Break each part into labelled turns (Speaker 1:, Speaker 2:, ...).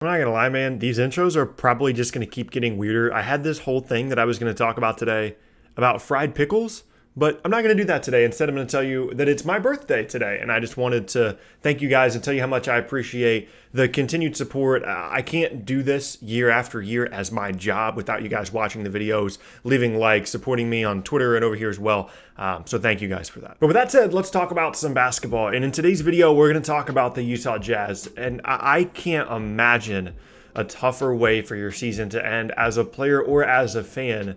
Speaker 1: I'm not gonna lie, man. These intros are probably just gonna keep getting weirder. I had this whole thing that I was gonna talk about today about fried pickles, but I'm not gonna do that today. Instead, I'm gonna tell you that it's my birthday today, and I just wanted to thank you guys and tell you how much I appreciate the continued support. I can't do this year after year as my job without you guys watching the videos, leaving likes, supporting me on Twitter and over here as well. So thank you guys for that. But with that said, let's talk about some basketball. And in today's video, we're going to talk about the Utah Jazz. And I can't imagine a tougher way for your season to end as a player or as a fan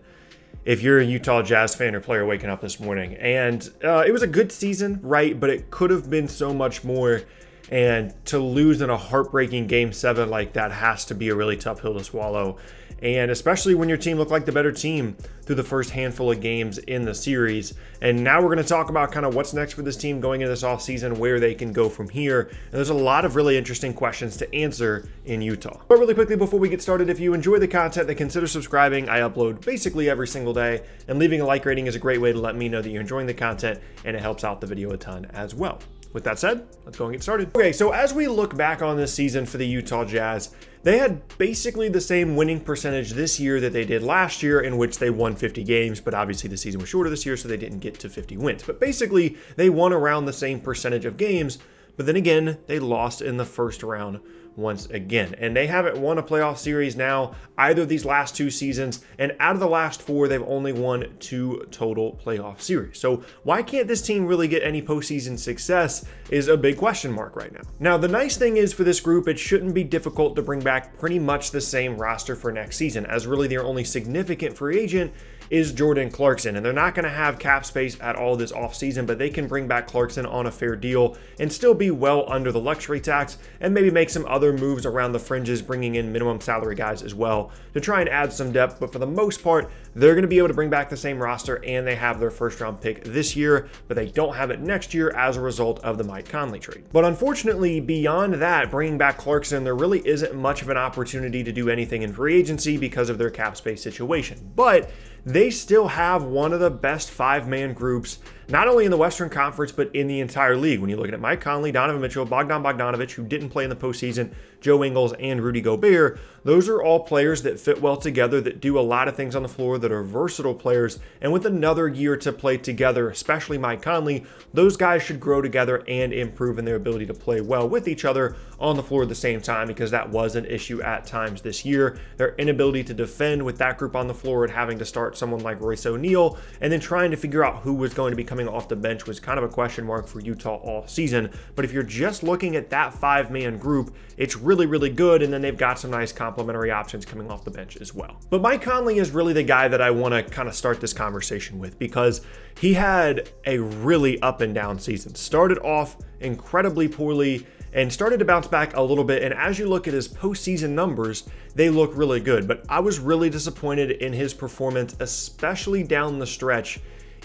Speaker 1: if you're a Utah Jazz fan or player waking up this morning. And it was a good season, right? But it could have been so much more. And to lose in a heartbreaking Game 7 like that has to be a really tough hill to swallow. And especially when your team looked like the better team through the first handful of games in the series. And now we're going to talk about kind of what's next for this team going into this offseason, where they can go from here. And there's a lot of really interesting questions to answer in Utah. But really quickly before we get started, if you enjoy the content, then consider subscribing. I upload basically every single day. And leaving a like rating is a great way to let me know that you're enjoying the content, and it helps out the video a ton as well. With that said, let's go and get started. Okay, so as we look back on this season for the Utah Jazz, they had basically the same winning percentage this year that they did last year, in which they won 50 games, but obviously the season was shorter this year, so they didn't get to 50 wins. But basically, they won around the same percentage of games, but then again, they lost in the first round once again. And they haven't won a playoff series now either of these last two seasons, and out of the last four, they've only won 2 total playoff series. So why can't this team really get any postseason success is a big question mark right now. Now, the nice thing is for this group, it shouldn't be difficult to bring back pretty much the same roster for next season, as really their only significant free agent is Jordan Clarkson, and they're not going to have cap space at all this offseason, but they can bring back Clarkson on a fair deal and still be well under the luxury tax, and maybe make some other moves around the fringes, bringing in minimum salary guys as well to try and add some depth. But for the most part, they're going to be able to bring back the same roster, and they have their first round pick this year, but they don't have it next year as a result of the Mike Conley trade. But unfortunately, beyond that, bringing back Clarkson, there really isn't much of an opportunity to do anything in free agency because of their cap space situation. But they still have one of the best 5-man groups, not only in the Western Conference, but in the entire league. When you look at Mike Conley, Donovan Mitchell, Bogdan Bogdanovic, who didn't play in the postseason, Joe Ingles, and Rudy Gobert, those are all players that fit well together, that do a lot of things on the floor, that are versatile players. And with another year to play together, especially Mike Conley, those guys should grow together and improve in their ability to play well with each other on the floor at the same time, because that was an issue at times this year. Their inability to defend with that group on the floor and having to start someone like Royce O'Neal, and then trying to figure out who was going to be coming off the bench was kind of a question mark for Utah all season. But if you're just looking at that 5-man group, it's really, really good, and then they've got some nice complementary options coming off the bench as well. But Mike Conley is really the guy that I want to kind of start this conversation with, because he had a really up and down season. Started off incredibly poorly and started to bounce back a little bit. And as you look at his postseason numbers, they look really good. But I was really disappointed in his performance, especially down the stretch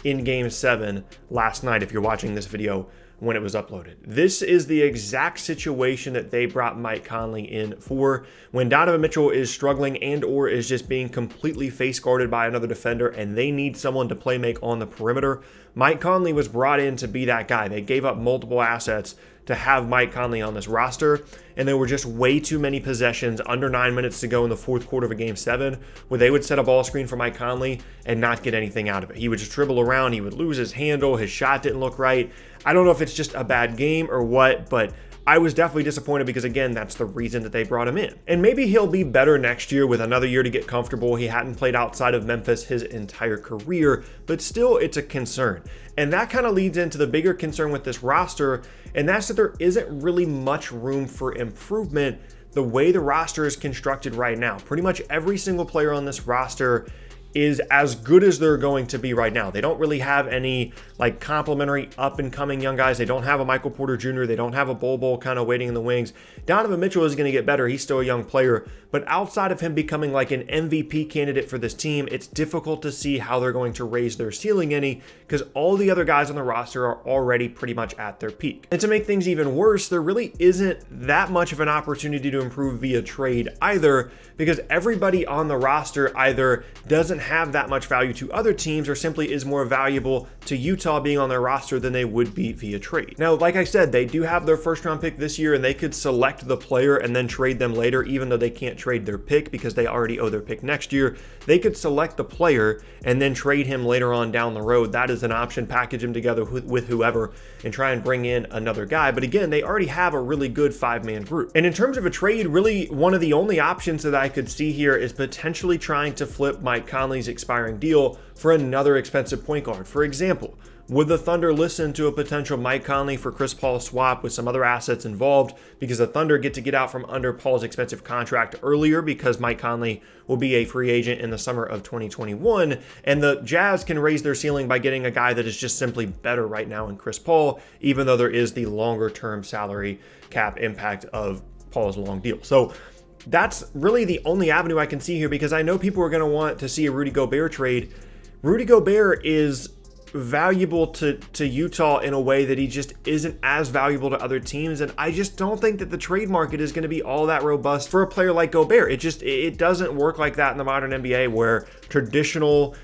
Speaker 1: in Game 7 last night, if you're watching this video when it was uploaded. This is the exact situation that they brought Mike Conley in for. When Donovan Mitchell is struggling and or is just being completely face guarded by another defender and they need someone to play make on the perimeter, Mike Conley was brought in to be that guy. They gave up multiple assets to have Mike Conley on this roster, and there were just way too many possessions under 9 minutes to go in the fourth quarter of a Game 7 where they would set a ball screen for Mike Conley and not get anything out of it. He would just dribble around, he would lose his handle, his shot didn't look right. I don't know if it's just a bad game or what, but I was definitely disappointed because, again, that's the reason that they brought him in. And maybe he'll be better next year with another year to get comfortable. He hadn't played outside of Memphis his entire career, but still it's a concern. And that kind of leads into the bigger concern with this roster, and that's that there isn't really much room for improvement the way the roster is constructed right now. Pretty much every single player on this roster is as good as they're going to be right now. They don't really have any like complimentary up and coming young guys. They don't have a Michael Porter Jr. They don't have a Bol kind of waiting in the wings. Donovan Mitchell is going to get better. He's still a young player, but outside of him becoming like an MVP candidate for this team, it's difficult to see how they're going to raise their ceiling any, because all the other guys on the roster are already pretty much at their peak. And to make things even worse, there really isn't that much of an opportunity to improve via trade either, because everybody on the roster either doesn't doesn't have that much value to other teams, or simply is more valuable to Utah being on their roster than they would be via trade. Now, like I said, they do have their first round pick this year, and they could select the player and then trade them later, even though they can't trade their pick because they already owe their pick next year. They could select the player and then trade him later on down the road. That is an option. Package him together with whoever and try and bring in another guy. But again, they already have a really good 5-man group. And in terms of a trade, really one of the only options that I could see here is potentially trying to flip Mike Conley's expiring deal for another expensive point guard. For example, would the Thunder listen to a potential Mike Conley for Chris Paul swap with some other assets involved, because the Thunder get to get out from under Paul's expensive contract earlier because Mike Conley will be a free agent in the summer of 2021, and the Jazz can raise their ceiling by getting a guy that is just simply better right now in Chris Paul, even though there is the longer term salary cap impact of Paul's long deal. So that's really the only avenue I can see here, because I know people are going to want to see a Rudy Gobert trade. Rudy Gobert is valuable to Utah in a way that he just isn't as valuable to other teams, and I just don't think that the trade market is going to be all that robust for a player like Gobert. It doesn't work like that in the modern NBA, where traditional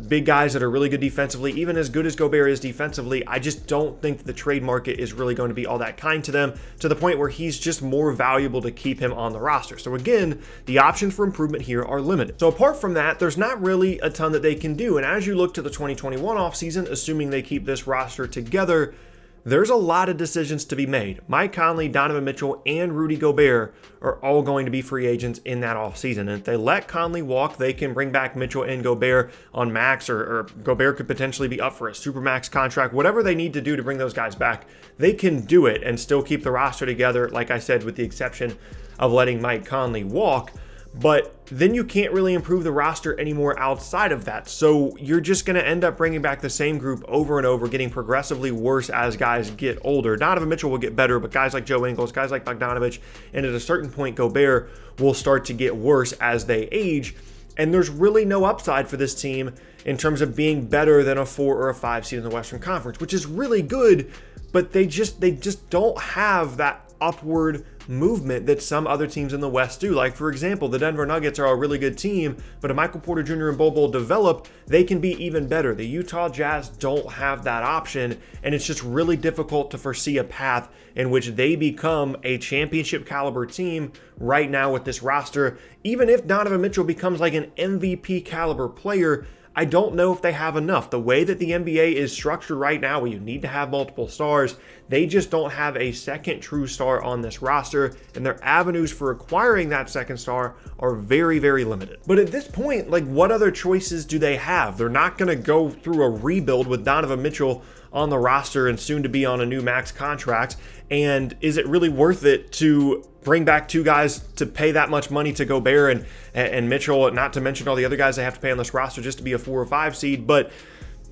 Speaker 1: big guys that are really good defensively, even as good as Gobert is defensively, I just don't think the trade market is really going to be all that kind to them, to the point where he's just more valuable to keep him on the roster. So again, the options for improvement here are limited. So apart from that, there's not really a ton that they can do. And as you look to the 2021 offseason, assuming they keep this roster together, there's a lot of decisions to be made. Mike Conley, Donovan Mitchell, and Rudy Gobert are all going to be free agents in that offseason. And if they let Conley walk, they can bring back Mitchell and Gobert on max, or Gobert could potentially be up for a supermax contract. Whatever they need to do to bring those guys back, they can do it and still keep the roster together, like I said, with the exception of letting Mike Conley walk. But then you can't really improve the roster anymore outside of that. So you're just going to end up bringing back the same group over and over, getting progressively worse as guys get older. Donovan Mitchell will get better, but guys like Joe Ingles, guys like Bogdanovic, and at a certain point, Gobert will start to get worse as they age. And there's really no upside for this team in terms of being better than a 4 or a 5 seed in the Western Conference, which is really good, but they just don't have that upward movement that some other teams in the West do. Like, for example, the Denver Nuggets are a really good team, but if Michael Porter Jr. and Bol Bol develop, they can be even better. The Utah Jazz don't have that option, and it's just really difficult to foresee a path in which they become a championship caliber team right now with this roster. Even if Donovan Mitchell becomes like an MVP caliber player, I don't know if they have enough. The way that the NBA is structured right now, where you need to have multiple stars, they just don't have a second true star on this roster, and their avenues for acquiring that second star are very, very limited. But at this point, like, what other choices do they have? They're not going to go through a rebuild with Donovan Mitchell on the roster and soon to be on a new max contract. And is it really worth it to bring back two guys to pay that much money to Gobert and Mitchell, not to mention all the other guys they have to pay on this roster just to be a 4 or 5 seed? But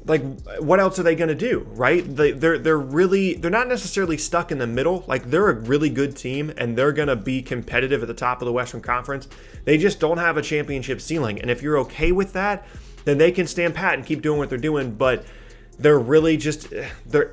Speaker 1: like, what else are they going to do, right? They're not necessarily stuck in the middle. Like, they're a really good team, and they're going to be competitive at the top of the Western Conference. They just don't have a championship ceiling. And if you're okay with that, then they can stand pat and keep doing what they're doing. But there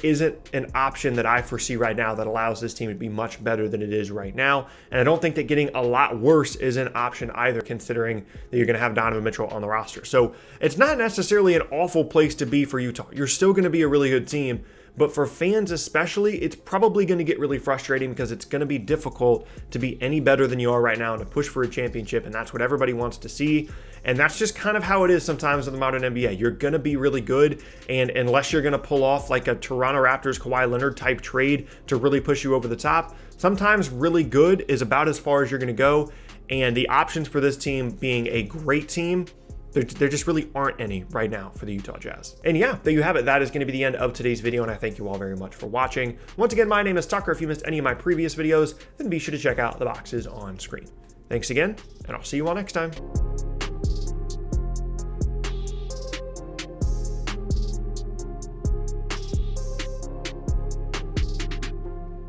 Speaker 1: isn't an option that I foresee right now that allows this team to be much better than it is right now. And I don't think that getting a lot worse is an option either, considering that you're going to have Donovan Mitchell on the roster. So it's not necessarily an awful place to be for Utah. You're still going to be a really good team. But for fans especially, it's probably going to get really frustrating, because it's going to be difficult to be any better than you are right now and to push for a championship, and that's what everybody wants to see. And that's just kind of how it is sometimes in the modern NBA. You're going to be really good, and unless you're going to pull off like a Toronto Raptors Kawhi Leonard type trade to really push you over the top, sometimes really good is about as far as you're going to go. And the options for this team being a great team, there just really aren't any right now for the Utah Jazz. And yeah, there you have it. That is going to be the end of today's video, and I thank you all very much for watching. Once again, my name is Tucker. If you missed any of my previous videos, then be sure to check out the boxes on screen. Thanks again, and I'll see you all next time.